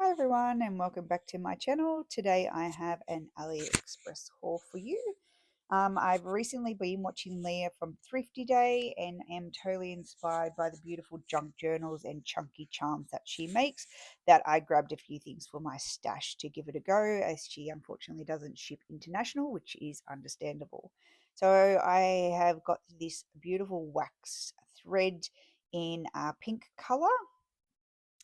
Hi everyone and welcome back to my channel. Today I have an AliExpress haul for you. I've recently been watching Leah from Thrifty Day and am totally inspired by the beautiful junk journals and chunky charms that she makes, that I grabbed a few things for my stash to give it a go, as she unfortunately doesn't ship international, which is understandable. So I have got this beautiful wax thread in a pink color.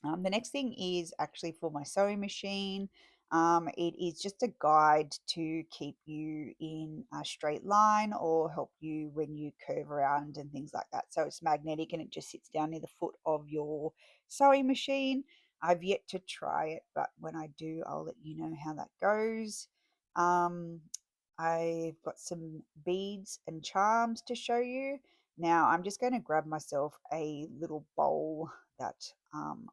The next thing is actually for my sewing machine. It is just a guide to keep you in a straight line or help you when you curve around and things like that. So it's magnetic and it just sits down near the foot of your sewing machine. I've yet to try it, but when I do, I'll let you know how that goes. Um, I've got some beads and charms to show you. Now I'm just going to grab myself a little bowl that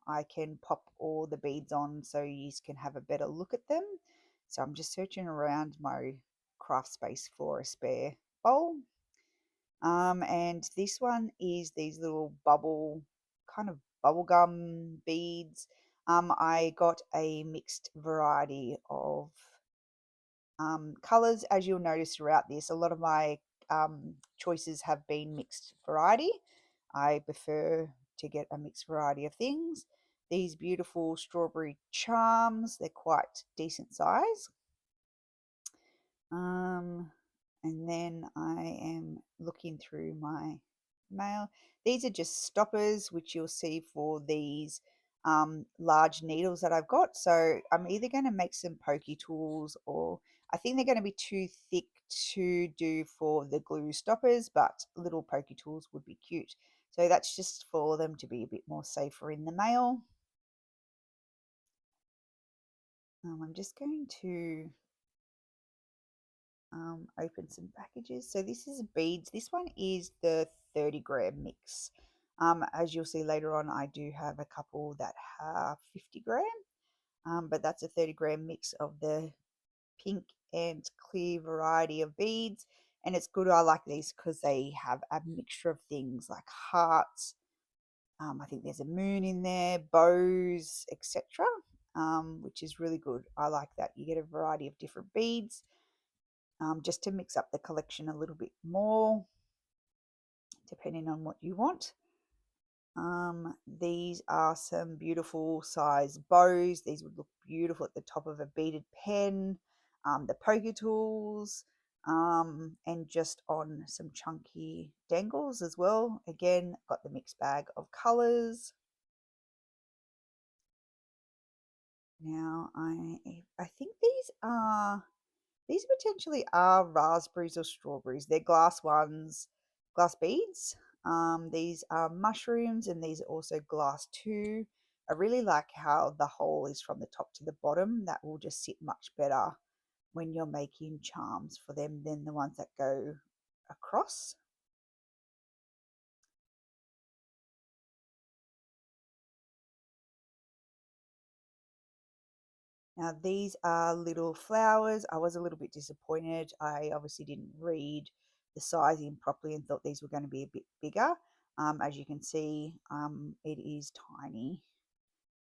I can pop all the beads on so you can have a better look at them. So I'm just searching around my craft space for a spare bowl. And this one is these little kind of bubblegum beads. I got a mixed variety of colors. As you'll notice throughout this, a lot of my choices have been mixed variety. I prefer to get a mixed variety of things. These beautiful strawberry charms, they're quite decent size. Um, and then I am looking through my mail. These are just stoppers, which you'll see for these large needles that I've got. So I'm either going to make some pokey tools, or I think they're going to be too thick to do for the glue stoppers, but little pokey tools would be cute. So that's just for them to be a bit more safer in the mail. I'm just going to open some packages. So this is beads. This one is the 30-gram mix. As you'll see later on, I do have a couple that have 50-gram, but that's a 30-gram mix of the pink and clear variety of beads. And it's good, I like these because they have a mixture of things like hearts. I think there's a moon in there, bows, etc., which is really good. I like that. You get a variety of different beads, just to mix up the collection a little bit more, depending on what you want. These are some beautiful size bows. These would look beautiful at the top of a beaded pen. The poker tools, and just on some chunky dangles as well. Again, got the mixed bag of colors. Now I think these potentially are raspberries or strawberries. They're glass ones, glass beads. These are mushrooms, and these are also glass too. I really like how the hole is from the top to the bottom. That will just sit much better when you're making charms for them than the ones that go across. Now these are little flowers. I was a little bit disappointed. I obviously didn't read the sizing properly and thought these were going to be a bit bigger. As you can see, it is tiny,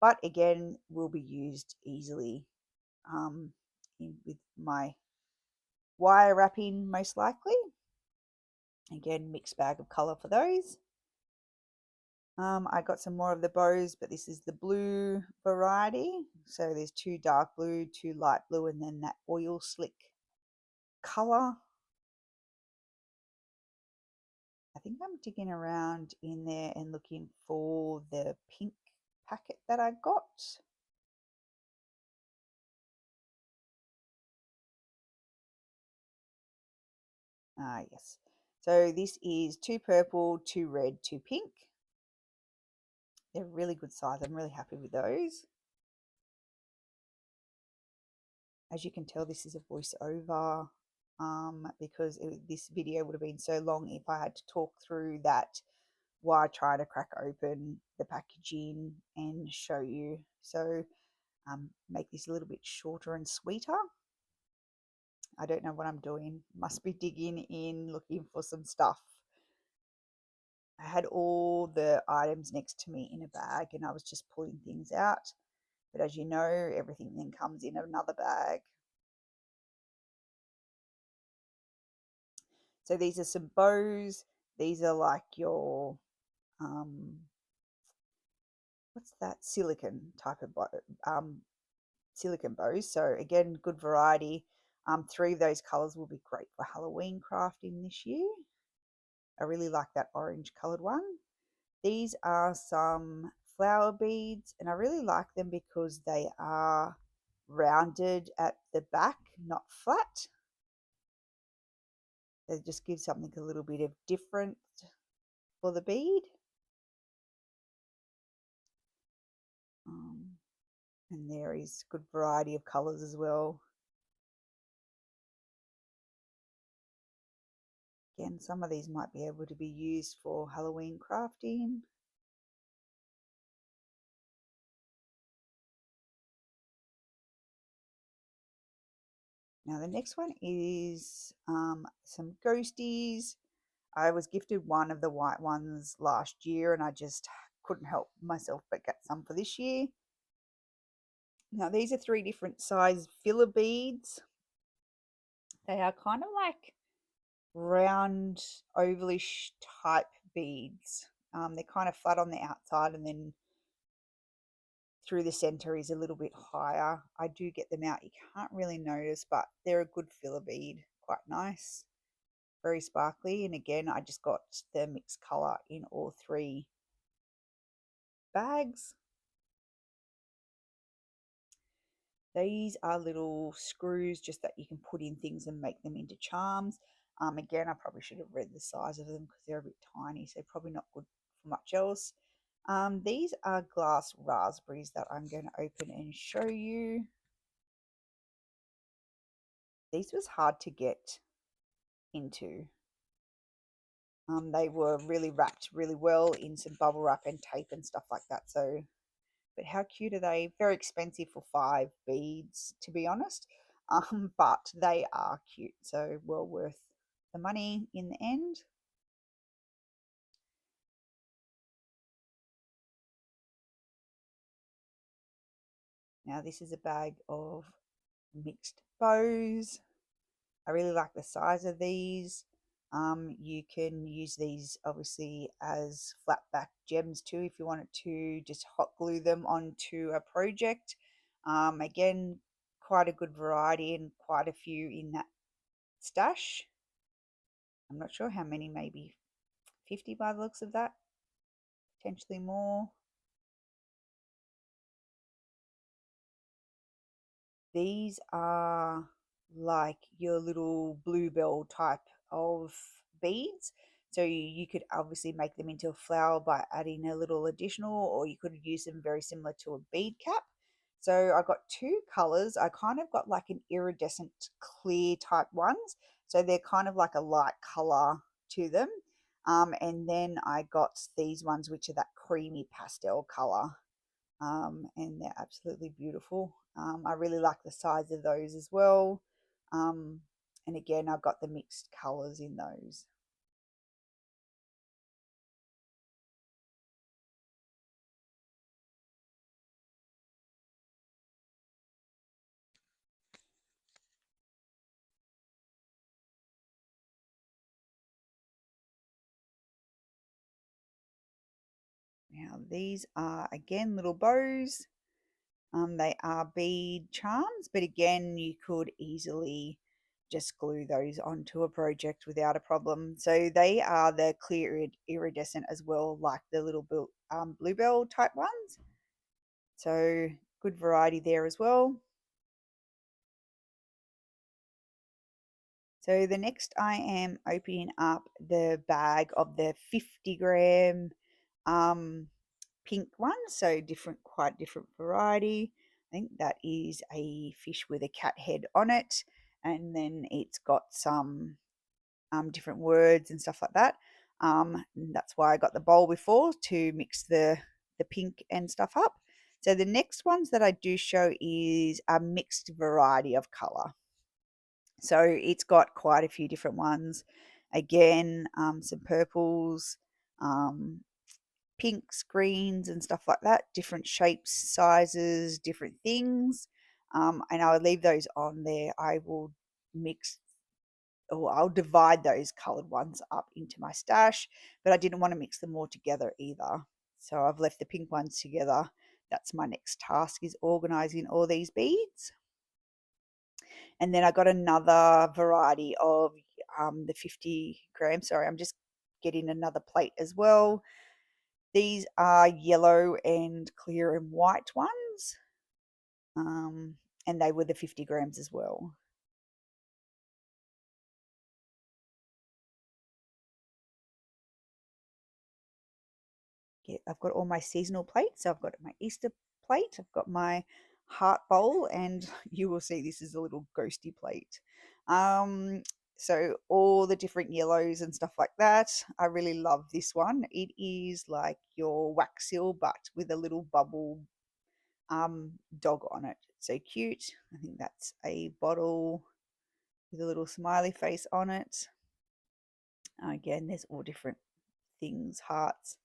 but again, will be used easily with my wire wrapping most likely. Again, mixed bag of color for those. I got some more of the bows, but this is the blue variety. So there's two dark blue, two light blue, and then that oil slick color. I think I'm digging around in there and looking for the pink packet that I got. Ah, yes. So this is two purple, two red, two pink. They're really good size. I'm really happy with those. As you can tell, this is a voiceover, because this video would have been so long if I had to talk through that while I try to crack open the packaging and show you. So make this a little bit shorter and sweeter. I don't know what I'm doing. Must be digging in, looking for some stuff. I had all the items next to me in a bag and I was just pulling things out. But as you know, everything then comes in another bag. So these are some bows. These are like your, um, what's that, silicon type of bow, silicon bows. So again, good variety. Three of those colors will be great for Halloween crafting this year. I really like that orange colored one. These are some flower beads, and I really like them because they are rounded at the back, not flat. They just give something a little bit of different for the bead. Um, and there is good variety of colors as well. Again, some of these might be able to be used for Halloween crafting. Now the next one is some ghosties. I was gifted one of the white ones last year and I just couldn't help myself but get some for this year. Now these are three different size filler beads. They are kind of like round ovalish type beads. They're kind of flat on the outside and then through the center is a little bit higher. I do get them out. You can't really notice, but they're a good filler bead. Quite nice. Very sparkly. And again, I just got the mixed color in all three bags. These are little screws just that you can put in things and make them into charms. Again, I probably should have read the size of them because they're a bit tiny, so probably not good for much else. These are glass raspberries that I'm going to open and show you. These was hard to get into. They were really wrapped really well in some bubble wrap and tape and stuff like that. So, but how cute are they? Very expensive for 5 beads, to be honest. But they are cute, so well worth the money in the end. Now this is a bag of mixed bows. I really like the size of these. You can use these obviously as flat back gems too if you wanted to just hot glue them onto a project. Again, quite a good variety and quite a few in that stash. I'm not sure how many, maybe 50 by the looks of that, potentially more. These are like your little bluebell type of beads. So you could obviously make them into a flower by adding a little additional, or you could use them very similar to a bead cap. So I got two colors. I kind of got like an iridescent clear type ones. So they're kind of like a light color to them. And then I got these ones, which are that creamy pastel color, and they're absolutely beautiful. I really like the size of those as well. Um, and again, I've got the mixed colors in those. Now, these are again little bows. They are bead charms, but again, you could easily just glue those onto a project without a problem. So they are the clear iridescent as well, like the little bluebell type ones. So good variety there as well. So the next I am opening up the bag of the 50 gram um, pink one. So different, quite different variety. I think that is a fish with a cat head on it. And then it's got some different words and stuff like that. That's why I got the bowl before to mix the pink and stuff up. So the next ones that I do show is a mixed variety of color. So it's got quite a few different ones. Again, some purples, um, pinks, greens, and stuff like that, different shapes, sizes, different things. And I would leave those on there. I will mix or I'll divide those coloured ones up into my stash, but I didn't want to mix them all together either. So I've left the pink ones together. That's my next task, is organising all these beads. And then I got another variety of the 50 grams. Sorry, I'm just getting another plate as well. These are yellow and clear and white ones. And they were the 50 grams as well. I've got all my seasonal plates. So I've got my Easter plate, I've got my heart bowl, and you will see this is a little ghosty plate. Um, so all the different yellows and stuff like that. I really love this one. It is like your wax seal, but with a little bubble dog on it. So cute. I think that's a bottle with a little smiley face on it. Again, there's all different things, hearts,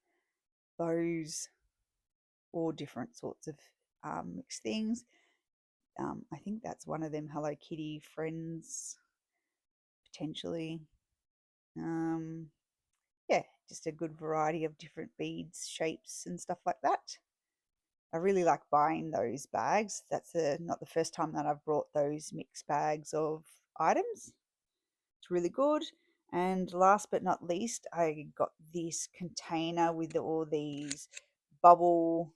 bows, all different sorts of mixed things. I think that's one of them Hello Kitty friends, potentially. Um, yeah, just a good variety of different beads, shapes, and stuff like that. I really like buying those bags. That's not the first time that I've brought those mixed bags of items. It's really good. And last but not least, I got this container with all these bubble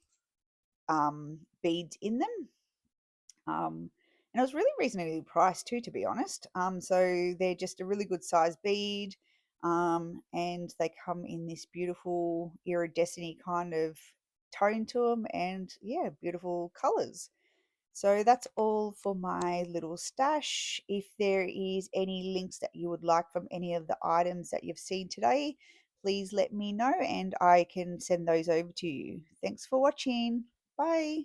beads in them. And it was really reasonably priced too, to be honest. So they're just a really good size bead, and they come in this beautiful iridescent kind of tone to them, and yeah, beautiful colors. So that's all for my little stash. If there is any links that you would like from any of the items that you've seen today, please let me know and I can send those over to you. Thanks for watching. Bye.